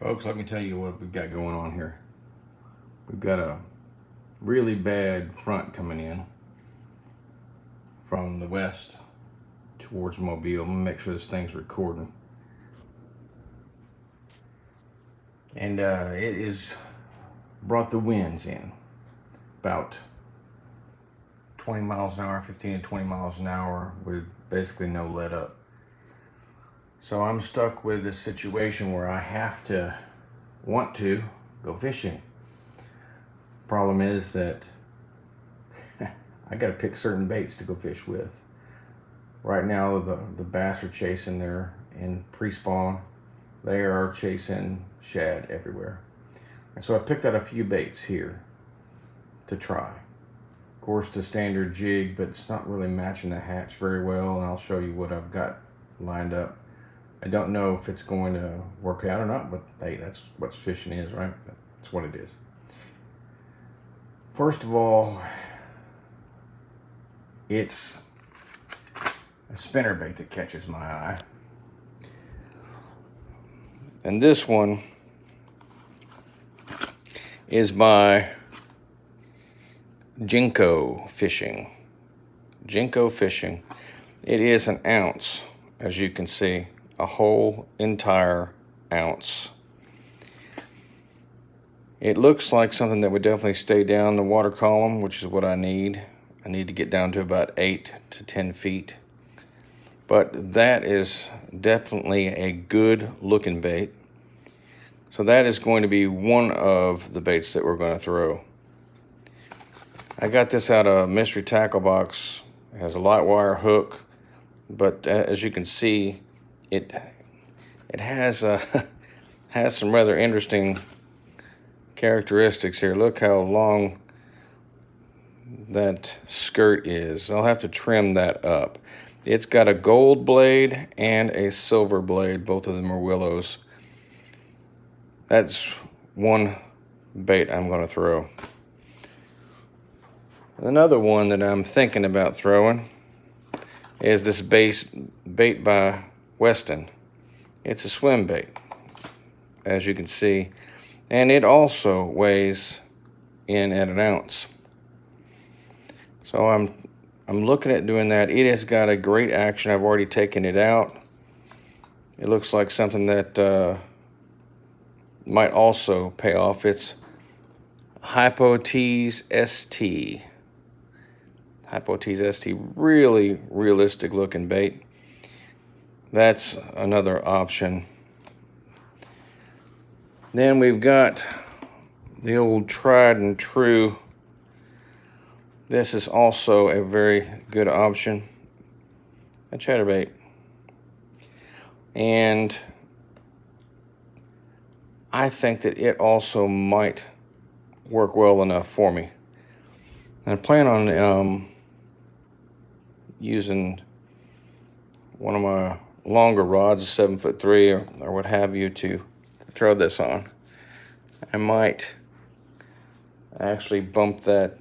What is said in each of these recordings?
Folks, let me tell you what we've got going on here. We've got a really bad front coming in from the west towards Mobile. I'm gonna make sure this thing's recording. And it is brought the winds in about 20 miles an hour, 15 to 20 miles an hour with basically no let up. So I'm stuck with this situation where I want to go fishing. Problem is that I got to pick certain baits to go fish with. Right now the bass are chasing there in pre-spawn. They are chasing shad everywhere. And so I picked out a few baits here to try. Of course, the standard jig, but it's not really matching the hatch very well, and I'll show you what I've got lined up. I don't know if it's going to work out or not, but hey, that's what fishing is, right? That's what it is. First of all, it's a spinnerbait that catches my eye. And this one is by Jinko Fishing. Jinko Fishing. It is an ounce, as you can see, a whole entire ounce. It looks like something that would definitely stay down the water column, which is what I need. I need to get down to about 8 to 10 feet. But that is definitely a good looking bait. So that is going to be one of the baits that we're going to throw. I got this out of a mystery tackle box. It has a light wire hook, but as you can see, it has has some rather interesting characteristics here. Look how long that skirt is. I'll have to trim that up. It's got a gold blade and a silver blade. Both of them are willows. That's one bait I'm going to throw. Another one that I'm thinking about throwing is this bait by Weston. It's a swim bait, as you can see, and it also weighs in at an ounce. So I'm looking at doing that. It has got a great action. I've already taken it out. It looks like something that might also pay off. It's Hypotease ST. Hypotease ST, really realistic looking bait. That's another option. Then we've got the old tried and true. This is also a very good option, a chatterbait. And I think that it also might work well enough for me. And I plan on using one of my longer rods, a 7'3" or what have you, to throw this on. I might actually bump that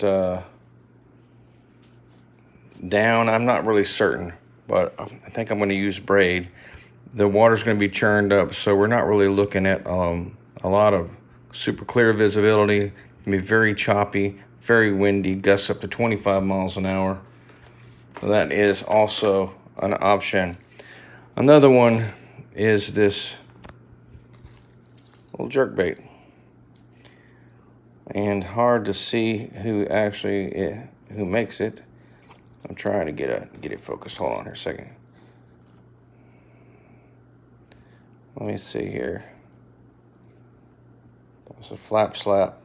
down. I'm not really certain, but I think I'm going to use braid. The water's going to be churned up, so we're not really looking at a lot of super clear visibility. It's going to be very choppy, very windy, gusts up to 25 miles an hour. So that is also an option. Another one is this little jerkbait. And hard to see who makes it. I'm trying to get it focused. Hold on here a second. Let me see here. It's a flap slap.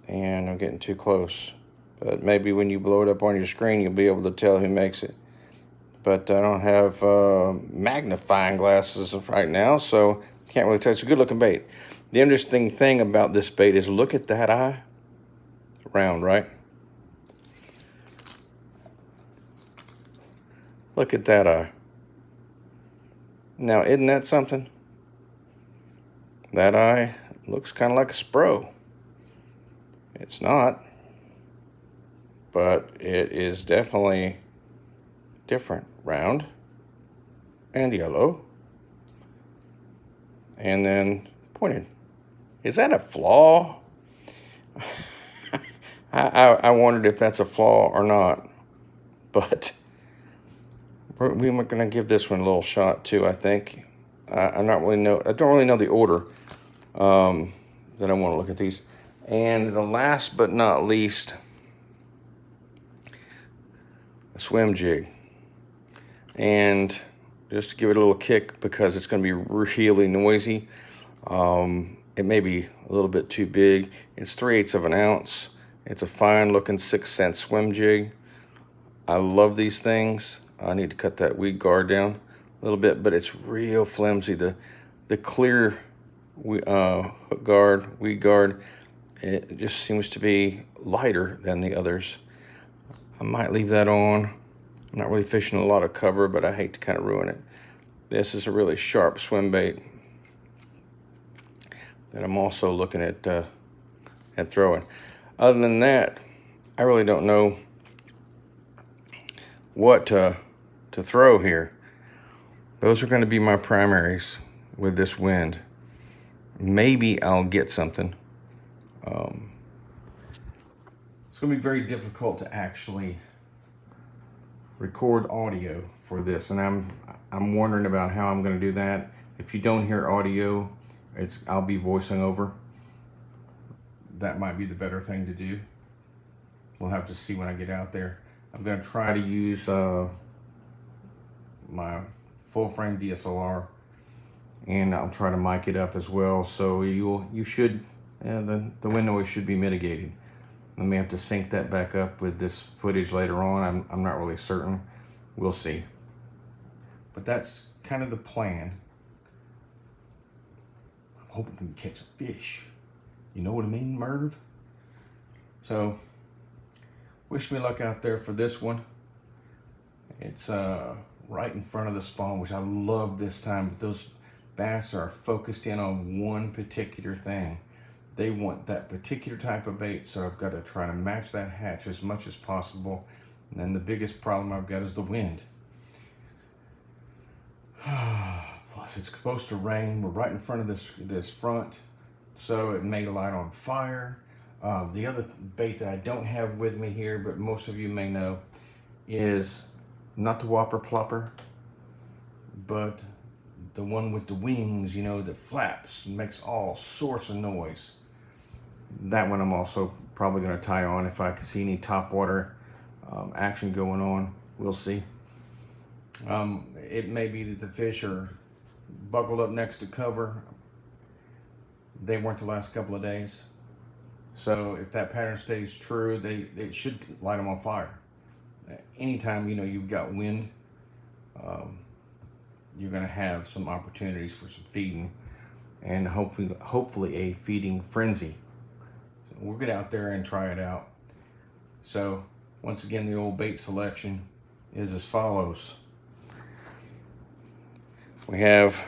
And I'm getting too close. But maybe when you blow it up on your screen, you'll be able to tell who makes it. But I don't have magnifying glasses right now, so can't really tell. It's a good looking bait. The interesting thing about this bait is look at that eye. Round, right? Look at that eye. Now, isn't that something? That eye looks kind of like a Spro. It's not, but it is definitely different. Round and yellow. and then pointed. Is that a flaw? I wondered if that's a flaw or not, but we're going to give this one a little shot too. I think I don't really know the order that I want to look at these. And the last but not least, a swim jig. And just to give it a little kick because it's going to be really noisy. It may be a little bit too big. It's 3/8 of an ounce. It's a fine looking 6-cent swim jig. I love these things. I need to cut that weed guard down a little bit, but it's real flimsy. The clear hook guard, weed guard, it just seems to be lighter than the others. I might leave that on. I'm not really fishing a lot of cover, but I hate to kind of ruin it. This is a really sharp swim bait that I'm also looking at throwing. Other than that, I really don't know what to throw here. Those are going to be my primaries with this wind. Maybe I'll get something. It's going to be very difficult to actually record audio for this, and I'm wondering about how I'm going to do that. If you don't hear audio, I'll be voicing over. That might be the better thing to do. We'll have to see when I get out there. I'm going to try to use my full frame DSLR, and I'll try to mic it up as well, so you should the wind noise should be mitigated. I may have to sync that back up with this footage later on. I'm not really certain. We'll see. But that's kind of the plan. I'm hoping we can catch a fish. You know what I mean, Merv? So, wish me luck out there for this one. It's right in front of the spawn, which I love this time. But those bass are focused in on one particular thing. They want that particular type of bait, so I've got to try to match that hatch as much as possible. And then the biggest problem I've got is the wind. Plus, it's supposed to rain. We're right in front of this front, so it may light on fire. The other bait that I don't have with me here, but most of you may know, is not the whopper plopper, but the one with the wings, you know, that flaps and makes all sorts of noise. That one I'm also probably going to tie on if I can see any top water action going on. We'll see. It may be that the fish are buckled up next to cover. They weren't the last couple of days. So if that pattern stays true, it should light them on fire. Anytime, you know, you've got wind, you're going to have some opportunities for some feeding, and hopefully a feeding frenzy. So we'll get out there and try it out. So once again, the old bait selection is as follows. We have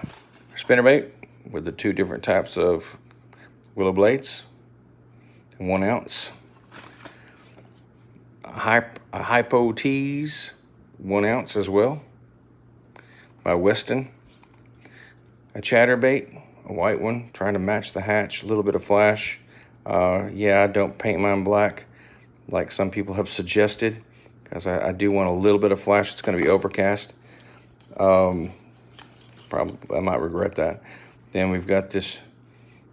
spinnerbait with the two different types of willow blades, 1 ounce. A hypo tease, 1 ounce as well, by Weston. A chatterbait, a white one, trying to match the hatch, a little bit of flash. Yeah, I don't paint mine black like some people have suggested, because I do want a little bit of flash. It's going to be overcast. Probably I might regret that. Then we've got this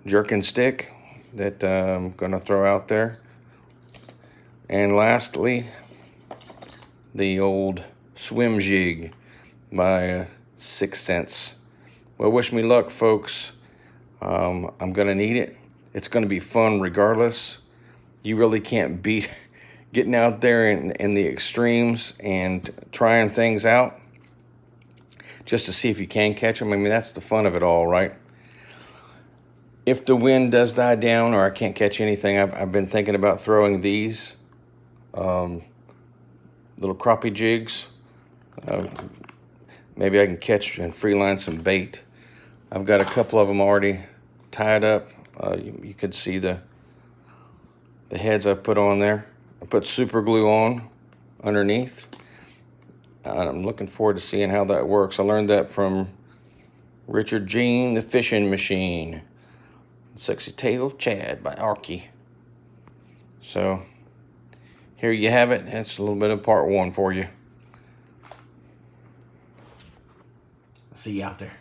jerkin stick that I'm going to throw out there. And lastly, the old swim jig by 6 cents. Well, wish me luck, folks. I'm going to need it. It's going to be fun regardless. You really can't beat getting out there in the extremes and trying things out just to see if you can catch them. I mean, that's the fun of it all, right? If the wind does die down or I can't catch anything, I've been thinking about throwing these little crappie jigs. Maybe I can catch and free line some bait. I've got a couple of them already tied up. You could see the heads I've put on there. I put super glue on underneath. I'm looking forward to seeing how that works. I learned that from Richard Jean, The Fishing Machine. Sexy Tale of Chad by Archie. So, here you have it. That's a little bit of part 1 for you. See you out there.